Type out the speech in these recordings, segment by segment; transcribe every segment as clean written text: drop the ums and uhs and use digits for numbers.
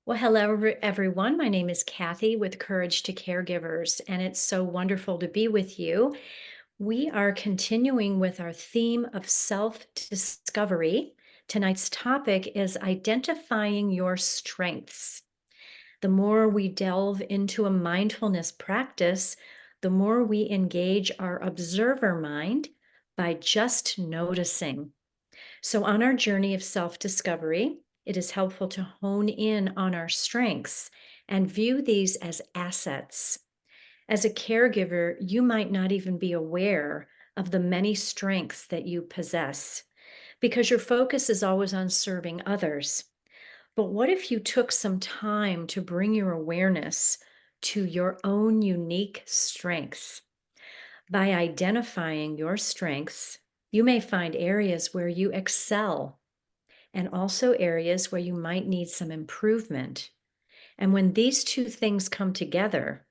Well, hello, everyone. My name is Cathy with Courage to Caregivers, and it's so wonderful to be with you. We are continuing with our theme of self discovery. Tonight's topic is identifying your strengths. The more we delve into a mindfulness practice, the more we engage our observer mind by just noticing. So, on our journey of self discovery, it is helpful to hone in on our strengths and view these as assets. As a caregiver, you might not even be aware of the many strengths that you possess because your focus is always on serving others. But what if you took some time to bring your awareness to your own unique strengths? By identifying your strengths, you may find areas where you excel and also areas where you might need some improvement. And when these two things come together,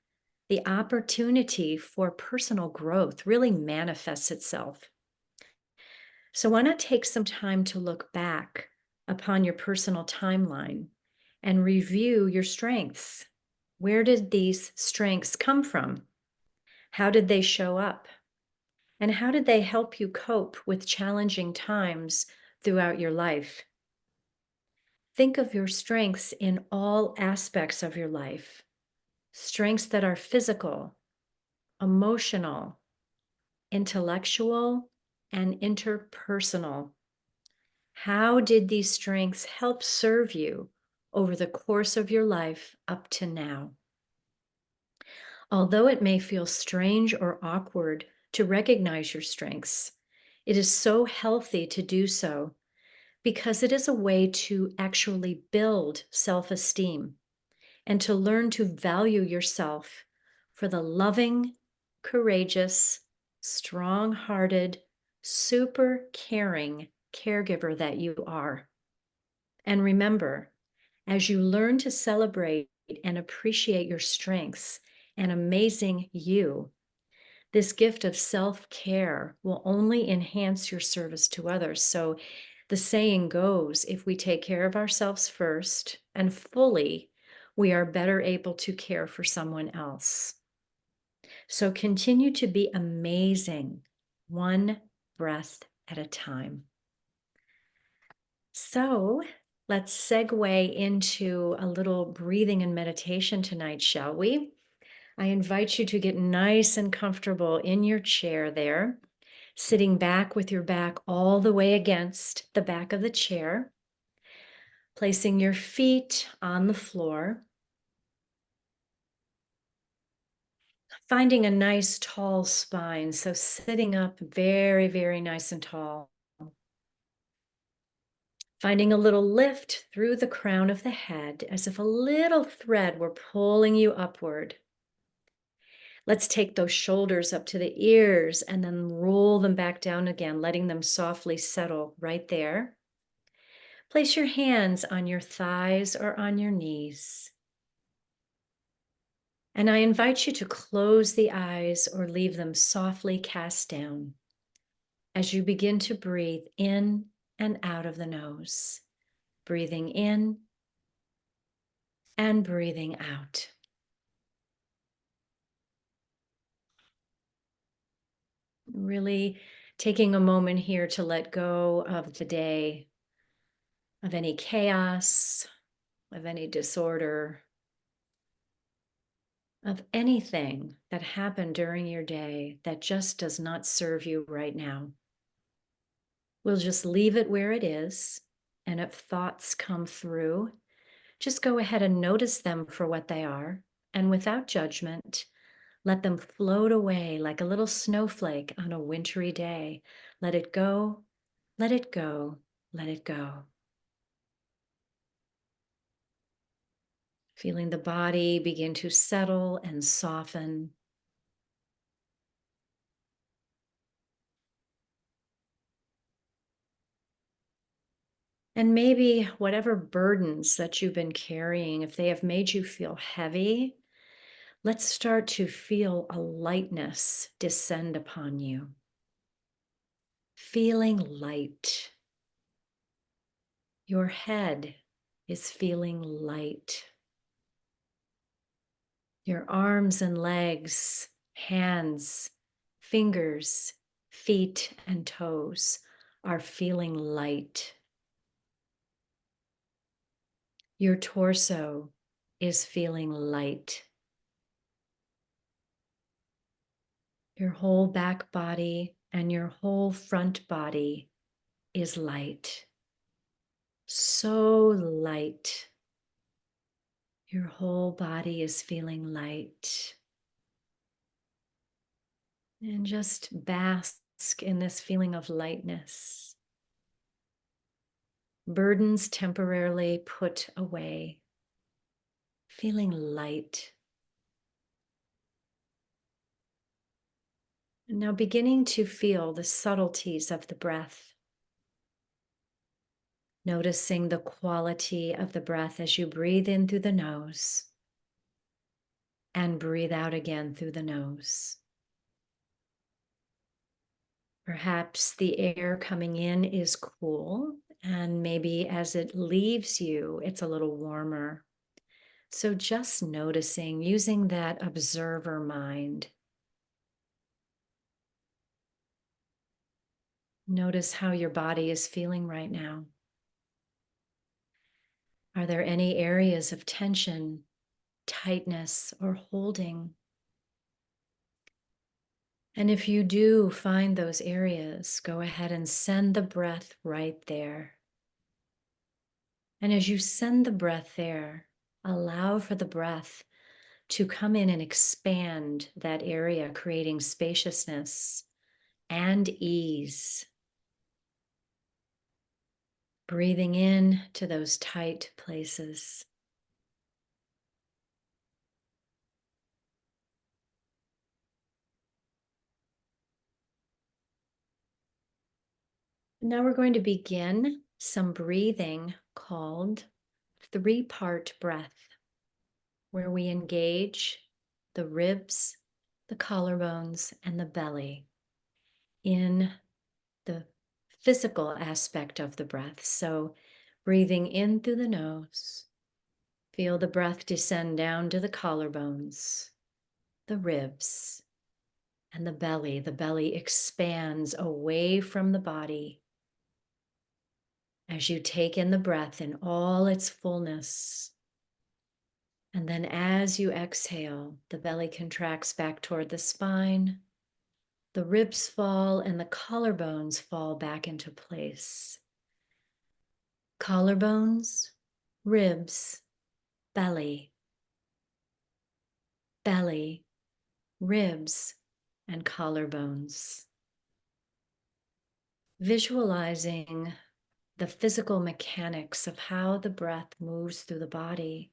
the opportunity for personal growth really manifests itself. So, why not take some time to look back upon your personal timeline and review your strengths? Where did these strengths come from? How did they show up? And how did they help you cope with challenging times throughout your life? Think of your strengths in all aspects of your life, strengths that are physical, emotional, intellectual, and interpersonal. How did these strengths help serve you over the course of your life up to now? Although it may feel strange or awkward to recognize your strengths, it is so healthy to do so because it is a way to actually build self esteem and to learn to value yourself for the loving, courageous, strong hearted, super caring caregiver that you are. And remember, as you learn to celebrate and appreciate your strengths and amazing you, this gift of self care will only enhance your service to others. So, the saying goes, if we take care of ourselves first and fully, we are better able to care for someone else. So, continue to be amazing, one breath at a time. So, let's segue into a little breathing and meditation tonight, shall we? I invite you to get nice and comfortable in your chair there, sitting back with your back all the way against the back of the chair, placing your feet on the floor, finding a nice tall spine. So sitting up very, very nice and tall. Finding a little lift through the crown of the head as if a little thread were pulling you upward. Let's take those shoulders up to the ears and then roll them back down again, letting them softly settle right there. Place your hands on your thighs or on your knees. And I invite you to close the eyes or leave them softly cast down as you begin to breathe in and out of the nose, breathing in and breathing out. Really taking a moment here to let go of the day, of any chaos, of any disorder, of anything that happened during your day that just does not serve you right now. We'll just leave it where it is. And if thoughts come through, just go ahead and notice them for what they are. And without judgment, let them float away like a little snowflake on a wintry day. Let it go, let it go, let it go. Feeling the body begin to settle and soften. And maybe whatever burdens that you've been carrying, if they have made you feel heavy, let's start to feel a lightness descend upon you. Feeling light. Your head is feeling light. Your arms and legs, hands, fingers, feet, and toes are feeling light. Your torso is feeling light. Your whole back body and your whole front body is light. So light. Your whole body is feeling light. And just bask in this feeling of lightness. Burdens temporarily put away. Feeling light. And now beginning to feel the subtleties of the breath. Noticing the quality of the breath as you breathe in through the nose and breathe out again through the nose. Perhaps the air coming in is cool, and maybe as it leaves you, it's a little warmer. So just noticing, using that observer mind. Notice how your body is feeling right now. Are there any areas of tension, tightness, or holding? And if you do find those areas, go ahead and send the breath right there. And as you send the breath there, allow for the breath to come in and expand that area, creating spaciousness and ease. Breathing in to those tight places. Now we're going to begin some breathing called three-part breath, where we engage the ribs, the collarbones, and the belly in the physical aspect of the breath. So breathing in through the nose, feel the breath descend down to the collarbones, the ribs, and the belly. The belly expands away from the body as you take in the breath in all its fullness. And then as you exhale, the belly contracts back toward the spine, the ribs fall, and the collarbones fall back into place. Collarbones, ribs, belly, belly, ribs, and collarbones. Visualizing the physical mechanics of how the breath moves through the body.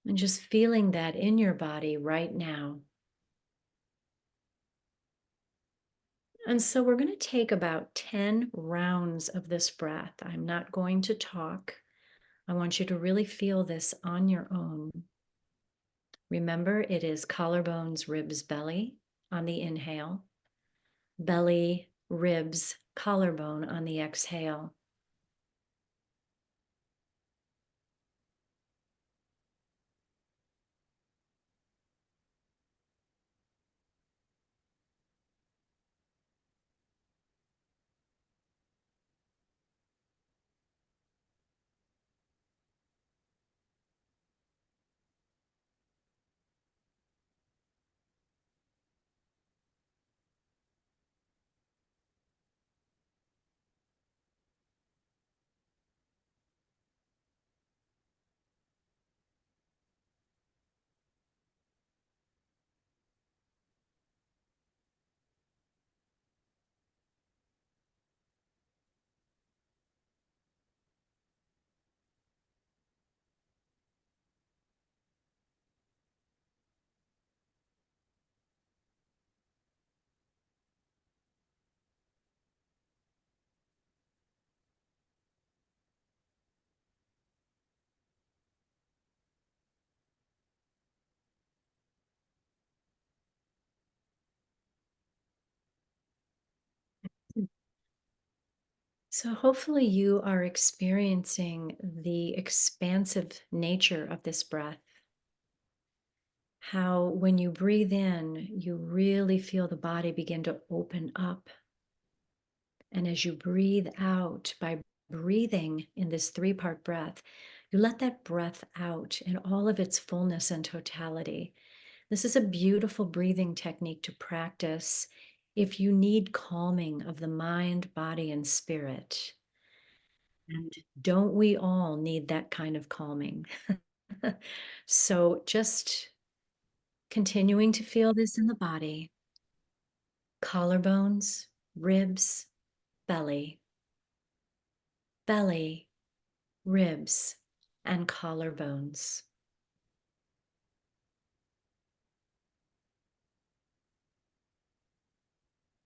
And just feeling that in your body right now. And so we're going to take about 10 rounds of this breath. I'm not going to talk. I want you to really feel this on your own. Remember, it is collarbones, ribs, belly on the inhale, belly, ribs, collarbone on the exhale. So, hopefully, you are experiencing the expansive nature of this breath. How, when you breathe in, you really feel the body begin to open up. And as you breathe out, by breathing in this three-part breath, you let that breath out in all of its fullness and totality. This is a beautiful breathing technique to practice if you need calming of the mind, body, and spirit. And don't we all need that kind of calming? So just continuing to feel this in the body, collarbones, ribs, belly, belly, ribs, and collarbones.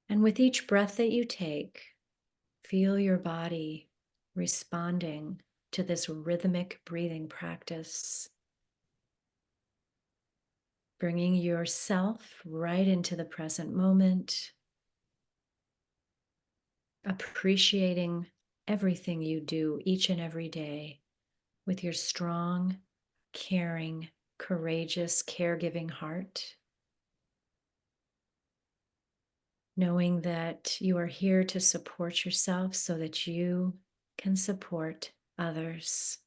And with each breath that you take, feel your body responding to this rhythmic breathing practice, bringing yourself right into the present moment, appreciating everything you do each and every day with your strong, caring, courageous, caregiving heart, knowing that you are here to support yourself so that you can support others.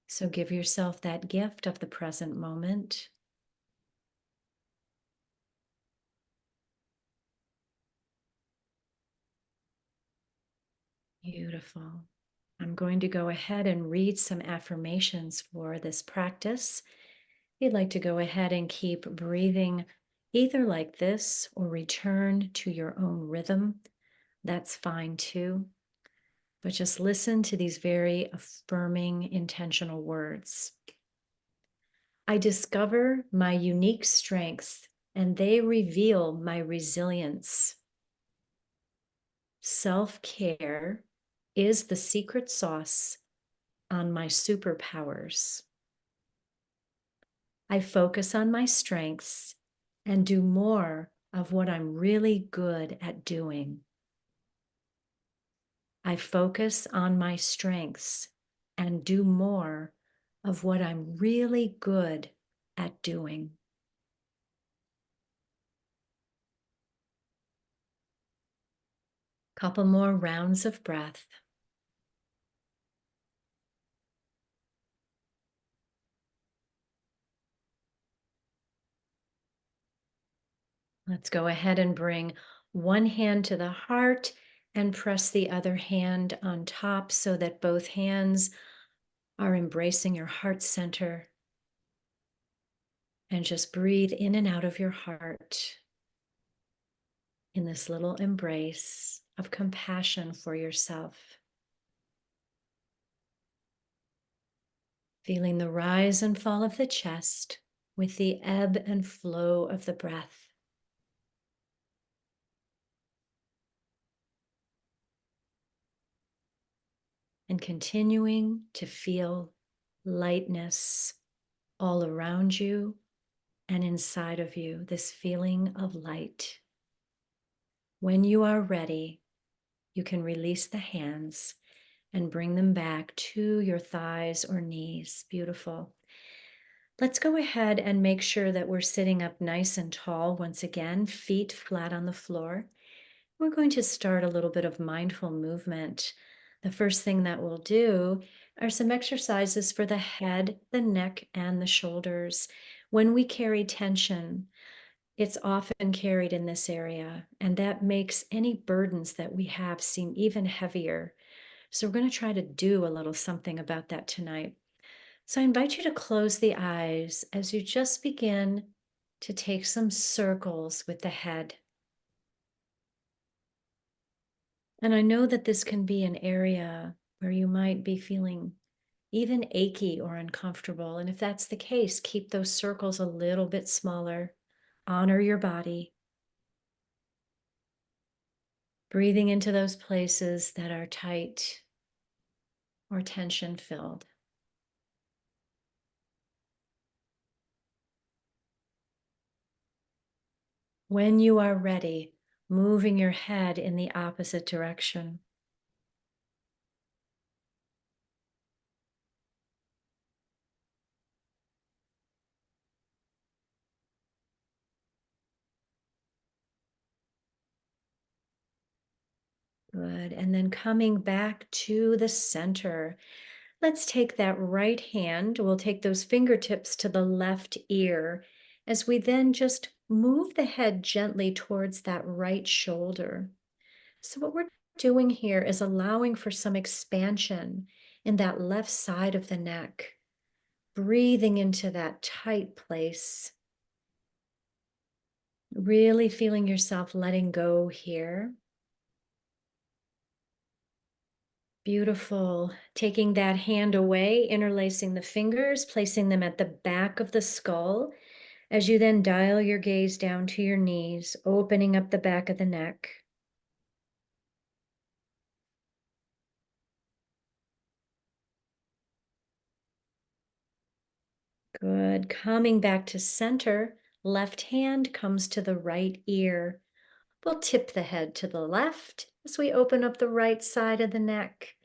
So give yourself that gift of the present moment. Beautiful. I'm going to go ahead and read some affirmations for this practice. If you'd like to go ahead and keep breathing either like this or return to your own rhythm, that's fine too. But just listen to these very affirming, intentional words. I discover my unique strengths and they reveal my resilience. Self care is the secret sauce on my superpowers. I focus on my strengths and do more of what I'm really good at doing. I focus on my strengths and do more of what I'm really good at doing. Couple more rounds of breath. Let's go ahead and bring one hand to the heart and press the other hand on top so that both hands are embracing your heart center. And just breathe in and out of your heart in this little embrace of compassion for yourself. Feeling the rise and fall of the chest with the ebb and flow of the breath. And continuing to feel lightness all around you and inside of you, this feeling of light. When you are ready, you can release the hands and bring them back to your thighs or knees. Beautiful. Let's go ahead and make sure that we're sitting up nice and tall once again, feet flat on the floor. We're going to start a little bit of mindful movement. The first thing that we'll do are some exercises for the head, the neck, and the shoulders. When we carry tension, it's often carried in this area, and that makes any burdens that we have seem even heavier. So, we're going to try to do a little something about that tonight. So, I invite you to close the eyes as you just begin to take some circles with the head. And I know that this can be an area where you might be feeling even achy or uncomfortable. And if that's the case, keep those circles a little bit smaller. Honor your body. Breathing into those places that are tight or tension filled. When you are ready, moving your head in the opposite direction. Good. And then coming back to the center. Let's take that right hand. We'll take those fingertips to the left ear as we then just move the head gently towards that right shoulder. So, what we're doing here is allowing for some expansion in that left side of the neck, breathing into that tight place, really feeling yourself letting go here. Beautiful. Taking that hand away, interlacing the fingers, placing them at the back of the skull as you then dial your gaze down to your knees, opening up the back of the neck. Good. Coming back to center, left hand comes to the right ear. We'll tip the head to the left as we open up the right side of the neck.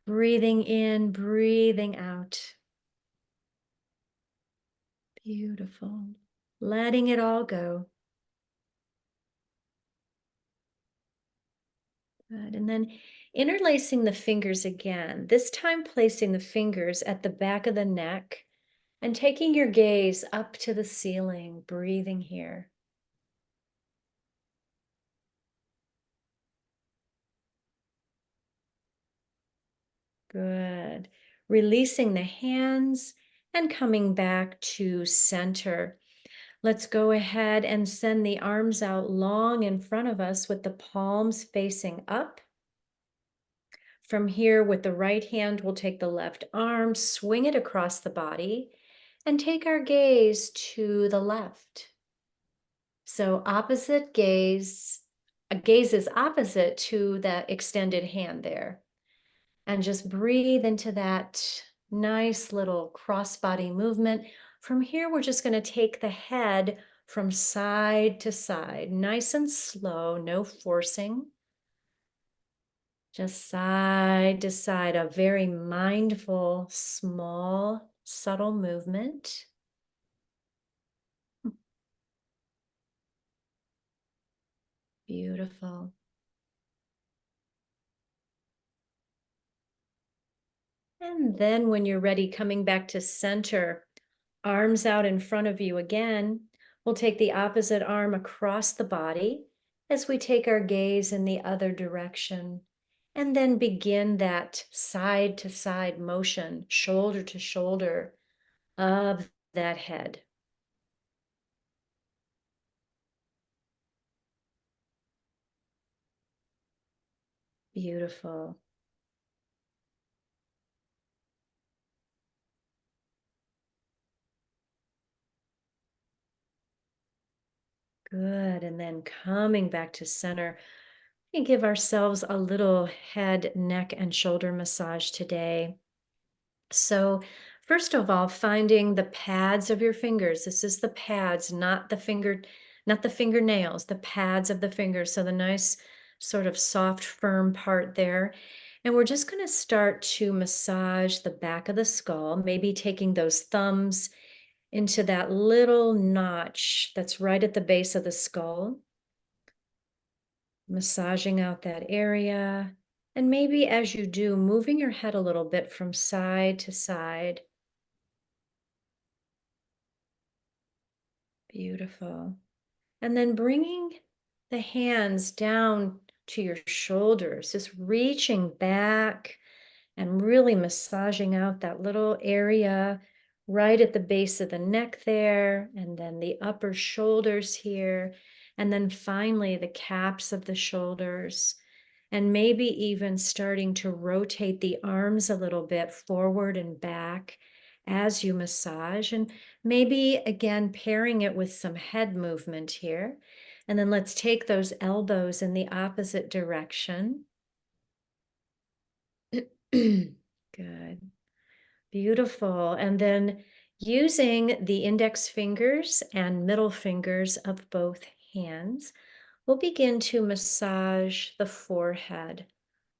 Breathing in, breathing out. Beautiful. Letting it all go. Good. And then interlacing the fingers again, this time placing the fingers at the back of the neck and taking your gaze up to the ceiling, breathing here. Good. Releasing the hands and coming back to center. Let's go ahead and send the arms out long in front of us with the palms facing up. From here, with the right hand, we'll take the left arm, swing it across the body, and take our gaze to the left. So opposite gaze, a gaze is opposite to the extended hand there. And just breathe into that nice little crossbody movement. From here, we're just going to take the head from side to side, nice and slow, no forcing. Just side to side, a very mindful, small, subtle movement. Beautiful. And then when you're ready, coming back to center, arms out in front of you again. We'll take the opposite arm across the body as we take our gaze in the other direction. And then begin that side to side motion, shoulder to shoulder of that head. Beautiful. Good. And then coming back to center, we can give ourselves a little head, neck, and shoulder massage today. So, first of all, finding the pads of your fingers. This is the pads, not the fingernails, the pads of the fingers. So the nice sort of soft, firm part there. And we're just going to start to massage the back of the skull, maybe taking those thumbs into that little notch that's right at the base of the skull, massaging out that area. And maybe as you do, moving your head a little bit from side to side. Beautiful. And then bringing the hands down to your shoulders, just reaching back and really massaging out that little area right at the base of the neck there, and then the upper shoulders here, and then finally the caps of the shoulders, and maybe even starting to rotate the arms a little bit forward and back as you massage, and maybe again pairing it with some head movement here. And then let's take those elbows in the opposite direction. Good. Beautiful. And then using the index fingers and middle fingers of both hands, we'll begin to massage the forehead,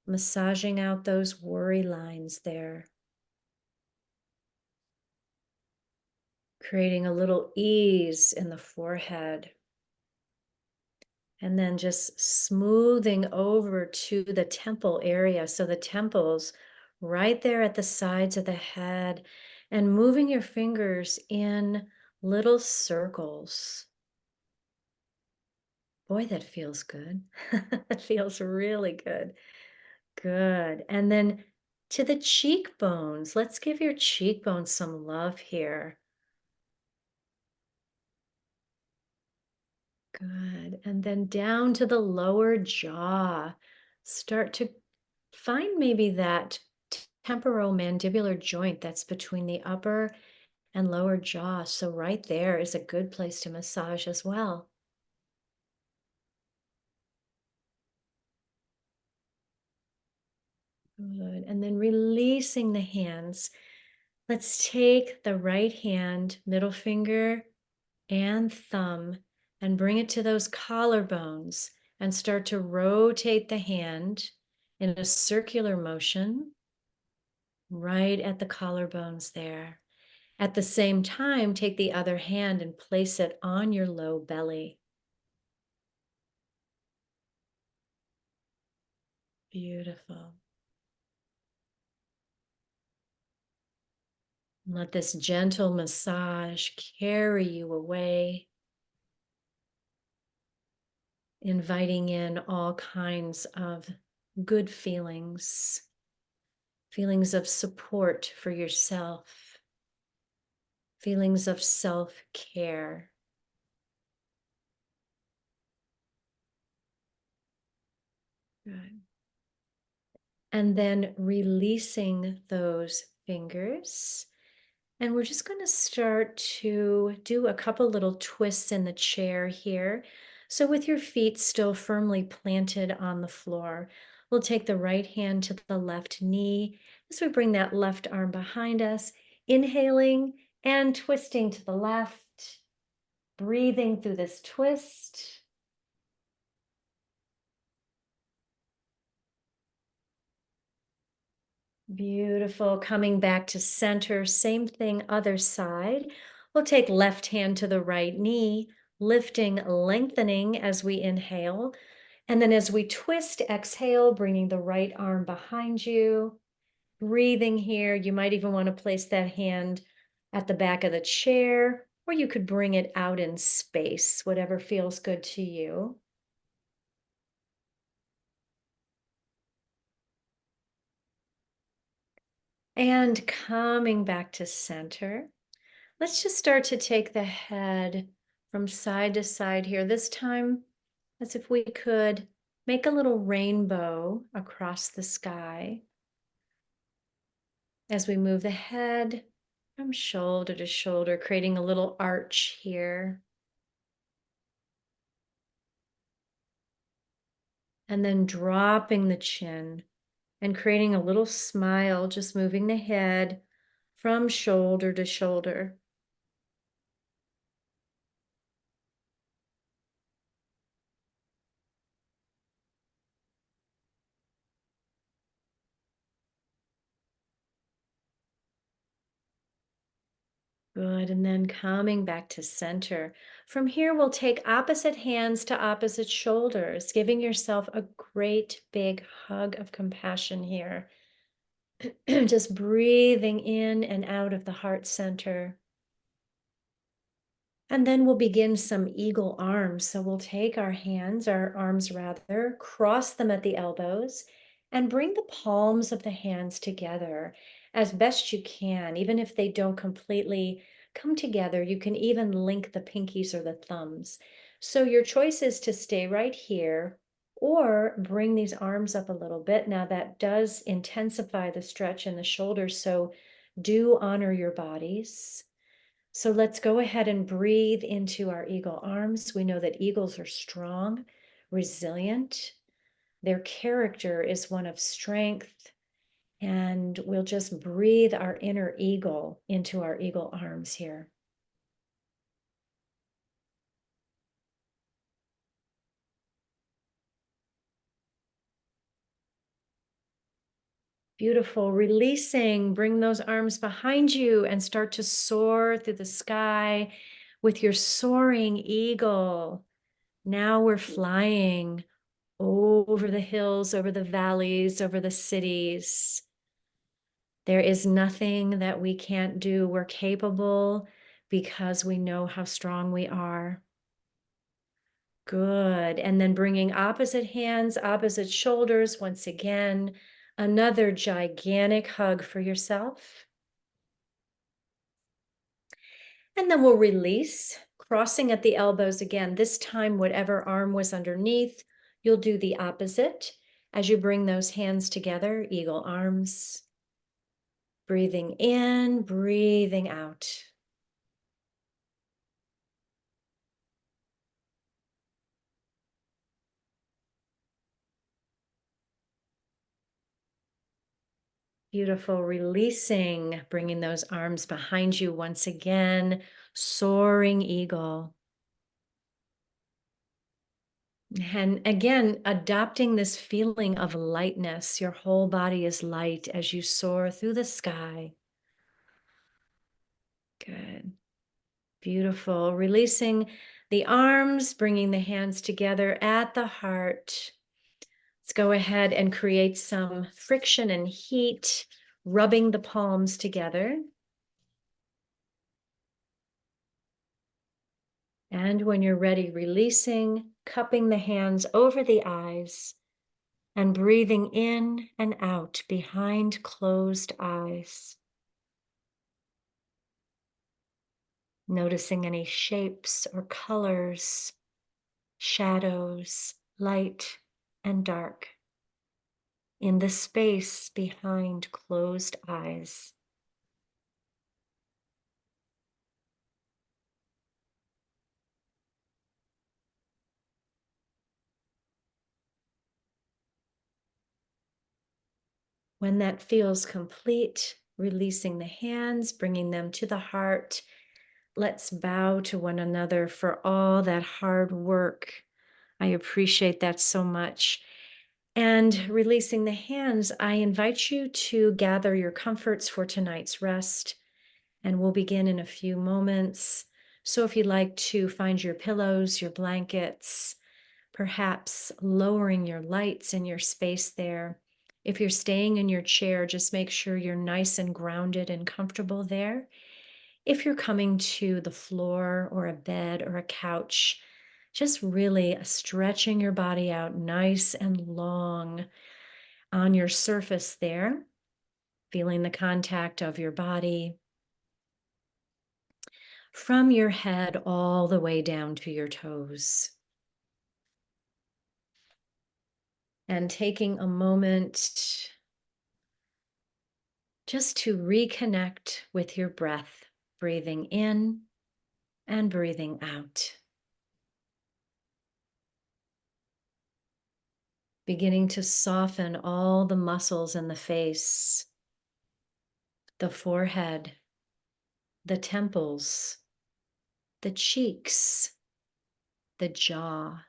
massaging out those worry lines there, creating a little ease in the forehead. And then just smoothing over to the temple area. So the temples right there at the sides of the head, and moving your fingers in little circles. Boy, that feels good. That feels really good. Good. And then to the cheekbones. Let's give your cheekbones some love here. Good. And then down to the lower jaw. Start to find maybe that temporomandibular joint that's between the upper and lower jaw. So, right there is a good place to massage as well. Good. And then releasing the hands. Let's take the right hand, middle finger, and thumb, and bring it to those collarbones and start to rotate the hand in a circular motion right at the collarbones there. At the same time, take the other hand and place it on your low belly. Beautiful. Let this gentle massage carry you away, inviting in all kinds of good feelings, feelings of support for yourself, feelings of self care. Good. And then releasing those fingers. And we're just going to start to do a couple little twists in the chair here. So, with your feet still firmly planted on the floor, we'll take the right hand to the left knee as we bring that left arm behind us, inhaling and twisting to the left, breathing through this twist. Beautiful. Coming back to center. Same thing, other side. We'll take left hand to the right knee, lifting, lengthening as we inhale. And then as we twist, exhale, bringing the right arm behind you. Breathing here. You might even want to place that hand at the back of the chair, or you could bring it out in space, whatever feels good to you. And coming back to center. Let's just start to take the head from side to side here. This time, as if we could make a little rainbow across the sky as we move the head from shoulder to shoulder, creating a little arch here. And then dropping the chin and creating a little smile, just moving the head from shoulder to shoulder. Good. And then coming back to center. From here, we'll take opposite hands to opposite shoulders, giving yourself a great big hug of compassion here. Just breathing in and out of the heart center. And then we'll begin some eagle arms. So we'll take our hands, our arms rather, cross them at the elbows, and bring the palms of the hands together as best you can. Even if they don't completely come together, you can even link the pinkies or the thumbs. So your choice is to stay right here or bring these arms up a little bit. Now that does intensify the stretch in the shoulders, so do honor your bodies. So let's go ahead and breathe into our eagle arms. We know that eagles are strong, resilient. Their character is one of strength. And we'll just breathe our inner eagle into our eagle arms here. Beautiful. Releasing, bring those arms behind you and start to soar through the sky with your soaring eagle. Now we're flying over the hills, over the valleys, over the cities. There is nothing that we can't do. We're capable because we know how strong we are. Good. And then bringing opposite hands, opposite shoulders once again. Another gigantic hug for yourself. And then we'll release, crossing at the elbows again. This time, whatever arm was underneath, you'll do the opposite as you bring those hands together, eagle arms. Breathing in, breathing out. Beautiful. Releasing, bringing those arms behind you once again, soaring eagle. And again, adopting this feeling of lightness. Your whole body is light as you soar through the sky. Good. Beautiful. Releasing the arms, bringing the hands together at the heart. Let's go ahead and create some friction and heat, rubbing the palms together. And when you're ready, releasing, cupping the hands over the eyes and breathing in and out behind closed eyes. Noticing any shapes or colors, shadows, light and dark in the space behind closed eyes. When that feels complete, releasing the hands, bringing them to the heart. Let's bow to one another for all that hard work. I appreciate that so much. And releasing the hands, I invite you to gather your comforts for tonight's rest, and we'll begin in a few moments. So if you'd like to find your pillows, your blankets, perhaps lowering your lights in your space there. If you're staying in your chair, just make sure you're nice and grounded and comfortable there. If you're coming to the floor or a bed or a couch, just really stretching your body out nice and long on your surface there, feeling the contact of your body from your head all the way down to your toes. And taking a moment just to reconnect with your breath, breathing in and breathing out. Beginning to soften all the muscles in the face, the forehead, the temples, the cheeks, the jaw.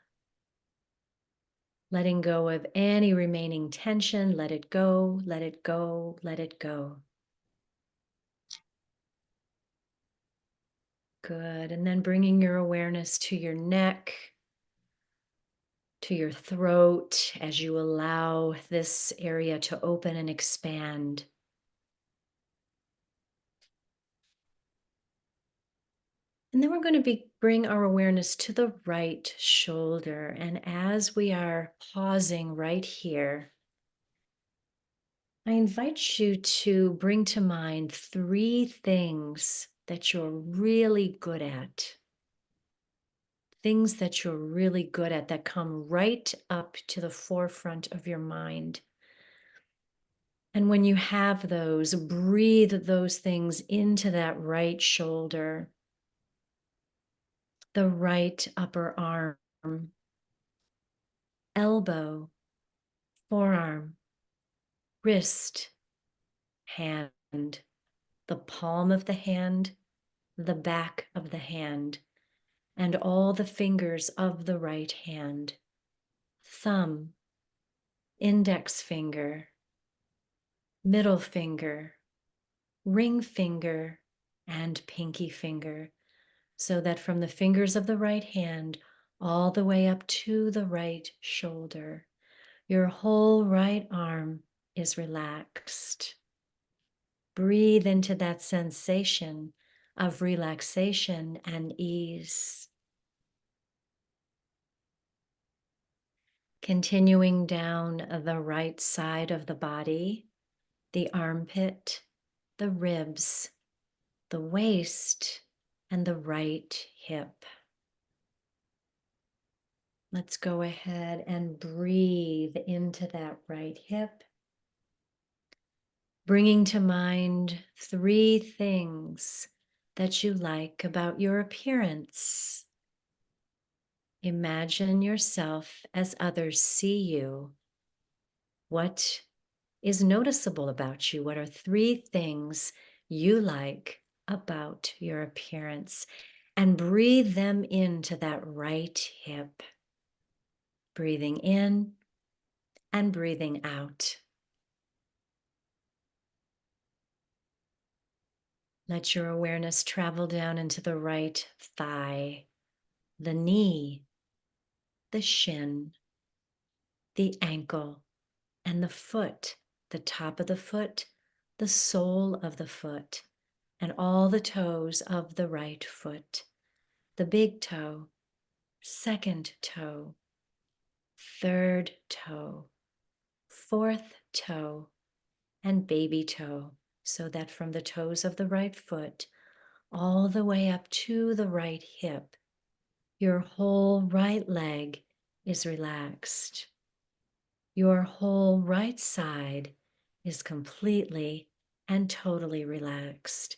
Letting go of any remaining tension, let it go, let it go, let it go. Good. And then bringing your awareness to your neck, to your throat as you allow this area to open and expand. And then we're going to bring our awareness to the right shoulder. And as we are pausing right here, I invite you to bring to mind 3 things that you're really good at. Things that you're really good at that come right up to the forefront of your mind. And when you have those, breathe those things into that right shoulder, the right upper arm, elbow, forearm, wrist, hand, the palm of the hand, the back of the hand, and all the fingers of the right hand, thumb, index finger, middle finger, ring finger, and pinky finger, so that from the fingers of the right hand all the way up to the right shoulder. Your whole right arm is relaxed. Breathe into that sensation of relaxation and ease. Continuing down the right side of the body, the armpit, the ribs, the waist, and the right hip. Let's go ahead and breathe into that right hip, bringing to mind 3 things that you like about your appearance. Imagine yourself as others see you. What is noticeable about you? What are 3 things you like about your appearance? And breathe them into that right hip. Breathing in and breathing out. Let your awareness travel down into the right thigh, the knee, the shin, the ankle, and the foot, the top of the foot, the sole of the foot, and all the toes of the right foot, the big toe, second toe, third toe, fourth toe, and baby toe, so that from the toes of the right foot all the way up to the right hip, your whole right leg is relaxed. Your whole right side is completely and totally relaxed.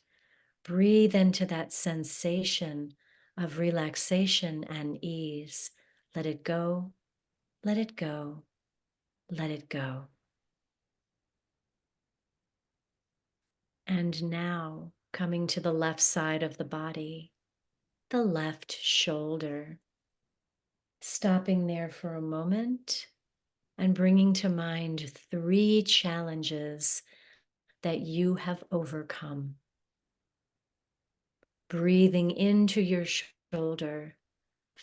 Breathe into that sensation of relaxation and ease. Let it go, let it go, let it go. And now, coming to the left side of the body, the left shoulder. Stopping there for a moment and bringing to mind 3 challenges that you have overcome. Breathing into your shoulder,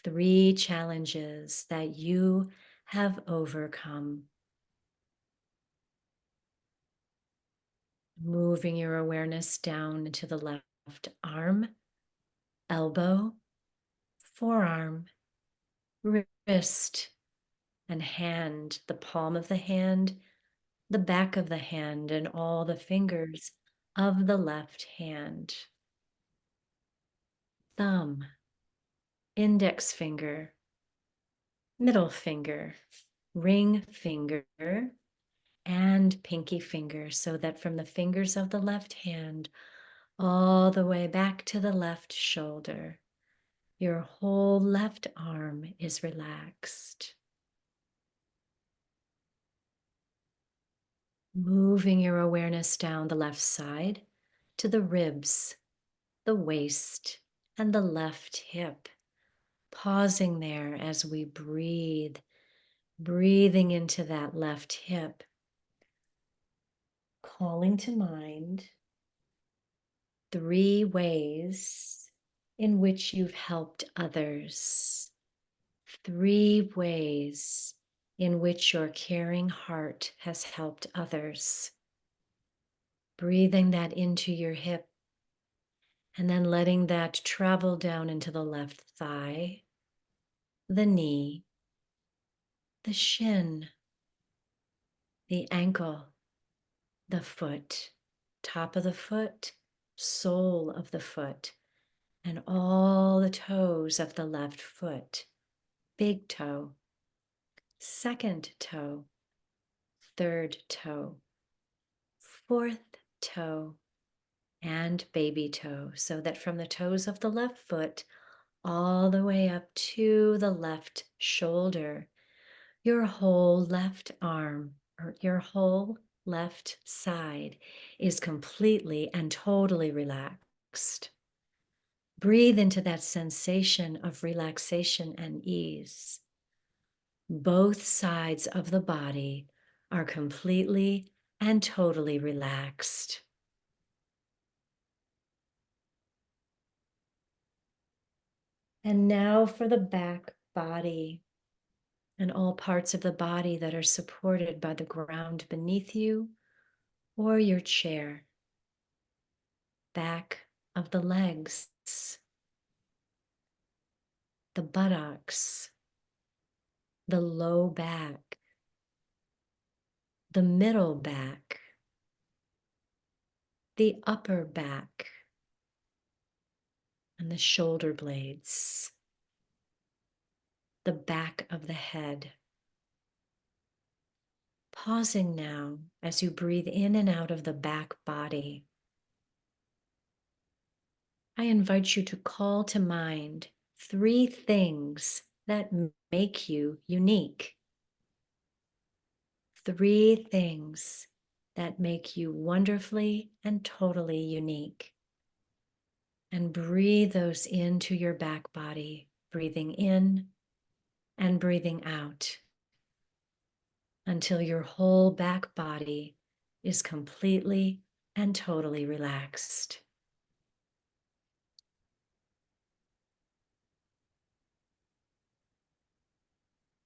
3 challenges that you have overcome. Moving your awareness down to the left arm, elbow, forearm, wrist, and hand, the palm of the hand, the back of the hand, and all the fingers of the left hand. Thumb, index finger, middle finger, ring finger, and pinky finger, so that from the fingers of the left hand all the way back to the left shoulder, your whole left arm is relaxed. Moving your awareness down the left side to the ribs, the waist, and the left hip. Pausing there as we breathe, breathing into that left hip, calling to mind 3 ways in which you've helped others, 3 ways in which your caring heart has helped others. Breathing that into your hip and then letting that travel down into the left thigh, the knee, the shin, the ankle, the foot, top of the foot, sole of the foot, and all the toes of the left foot, big toe, second toe, third toe, fourth toe, and baby toe, so that from the toes of the left foot all the way up to the left shoulder, your whole left arm or your whole left side is completely and totally relaxed. Breathe into that sensation of relaxation and ease. Both sides of the body are completely and totally relaxed. And now for the back body and all parts of the body that are supported by the ground beneath you or your chair. Back of the legs, the buttocks, the low back, the middle back, the upper back, and the shoulder blades, the back of the head. Pausing now as you breathe in and out of the back body. I invite you to call to mind 3 things that make you unique. 3 things that make you wonderfully and totally unique. And breathe those into your back body, breathing in and breathing out until your whole back body is completely and totally relaxed.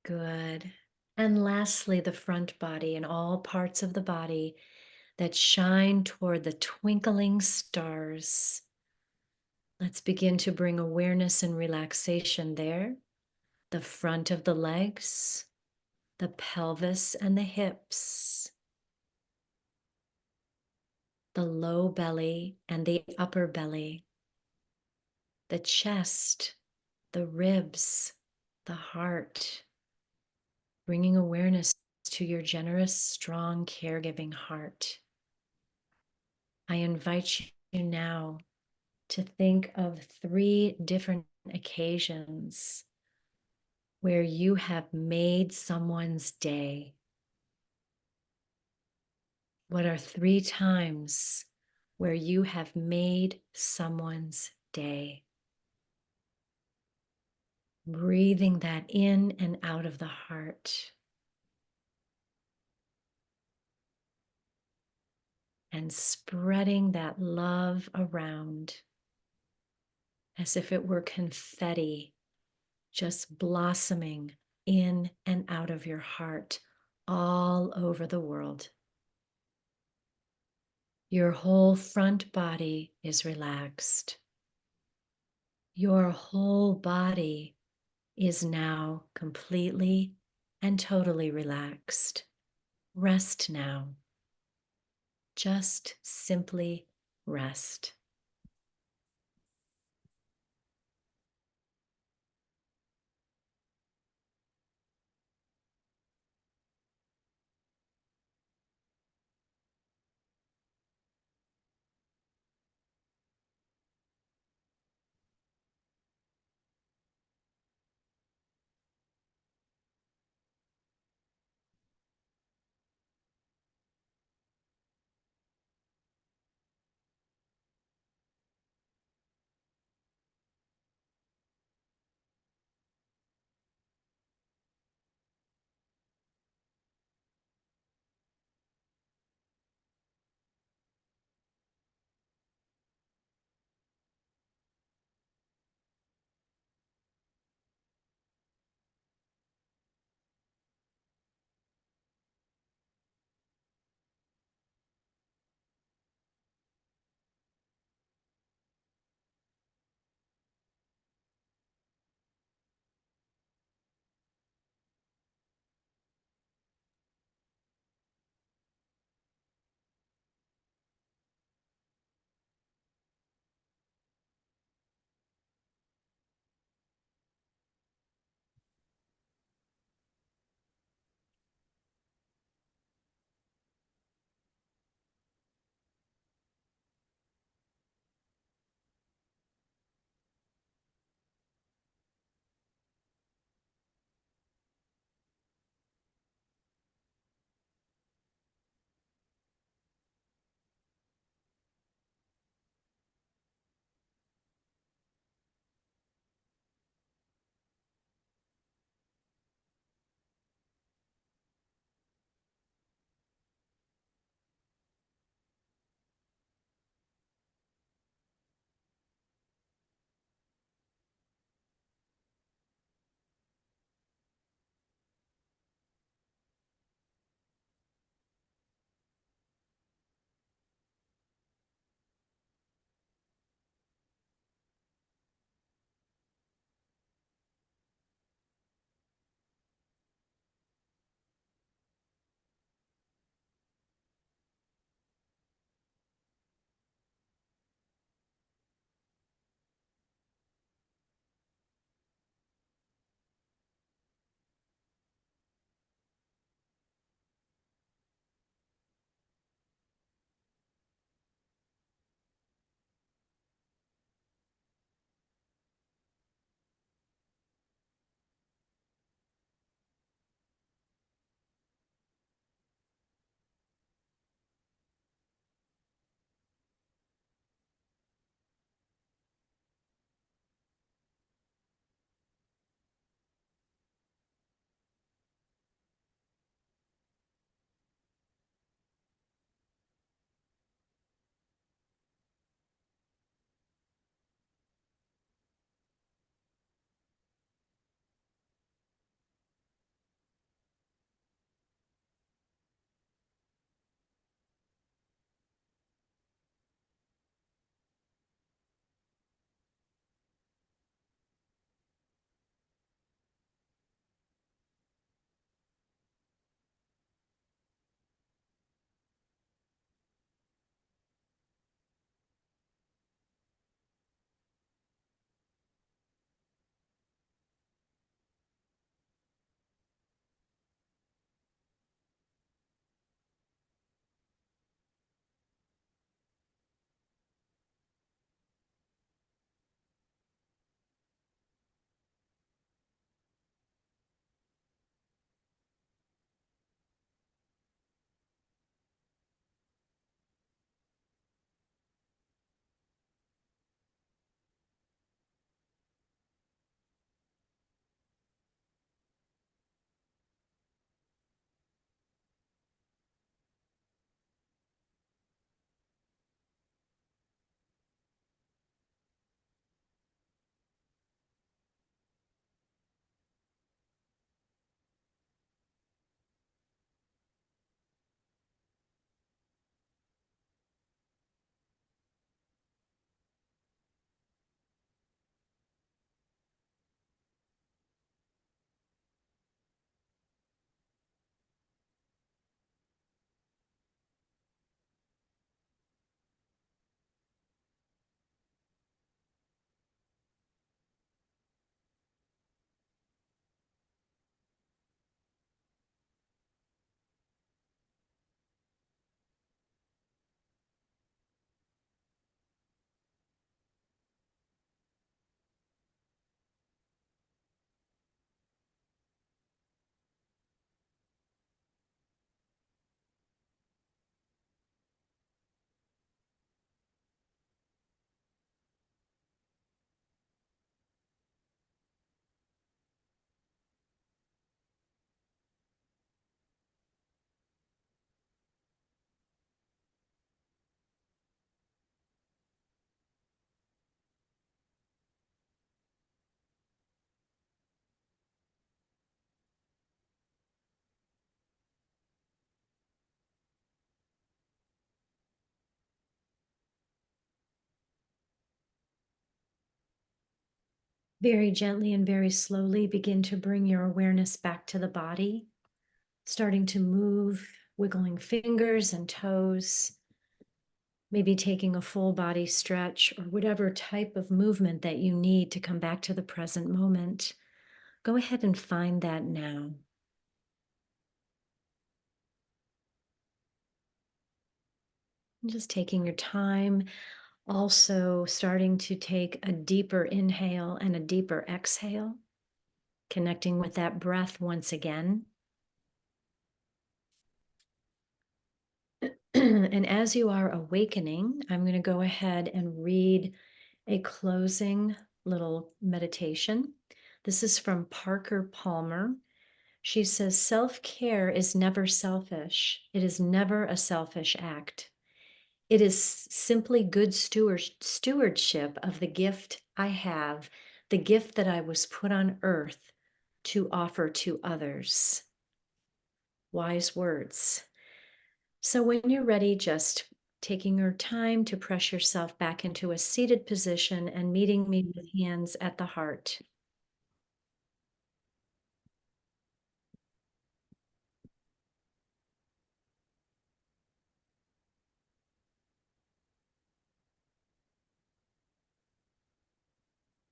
Good. And lastly, the front body and all parts of the body that shine toward the twinkling stars. Let's begin to bring awareness and relaxation there. The front of the legs, the pelvis and the hips, the low belly and the upper belly, the chest, the ribs, the heart, bringing awareness to your generous, strong, caregiving heart. I invite you now to think of 3 different occasions where you have made someone's day. What are 3 times where you have made someone's day? Breathing that in and out of the heart. And spreading that love around as if it were confetti, just blossoming in and out of your heart all over the world. Your whole front body is relaxed. Your whole body is now completely and totally relaxed. Rest now. Just simply rest. Very gently and very slowly begin to bring your awareness back to the body, starting to move, wiggling fingers and toes, maybe taking a full body stretch or whatever type of movement that you need to come back to the present moment. Go ahead and find that now. And just taking your time, also starting to take a deeper inhale and a deeper exhale, connecting with that breath once again. And as you are awakening, I'm going to go ahead and read a closing little meditation. This is from Parker Palmer. She says, "Self care is never selfish. It is never a selfish act. It is simply good stewardship of the gift I have, the gift that I was put on earth to offer to others." Wise words. So when you're ready, just taking your time to press yourself back into a seated position and meeting me with hands at the heart.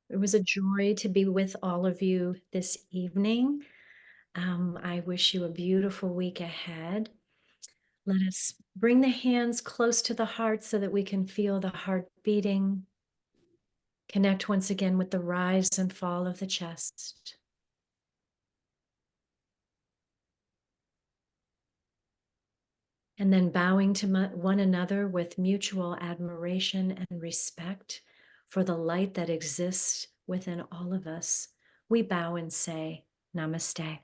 It was a joy to be with all of you this evening. I wish you a beautiful week ahead. Let us bring the hands close to the heart so that we can feel the heart beating. Connect once again with the rise and fall of the chest. And then bowing to one another with mutual admiration and respect for the light that exists within all of us, we bow and say, Namaste.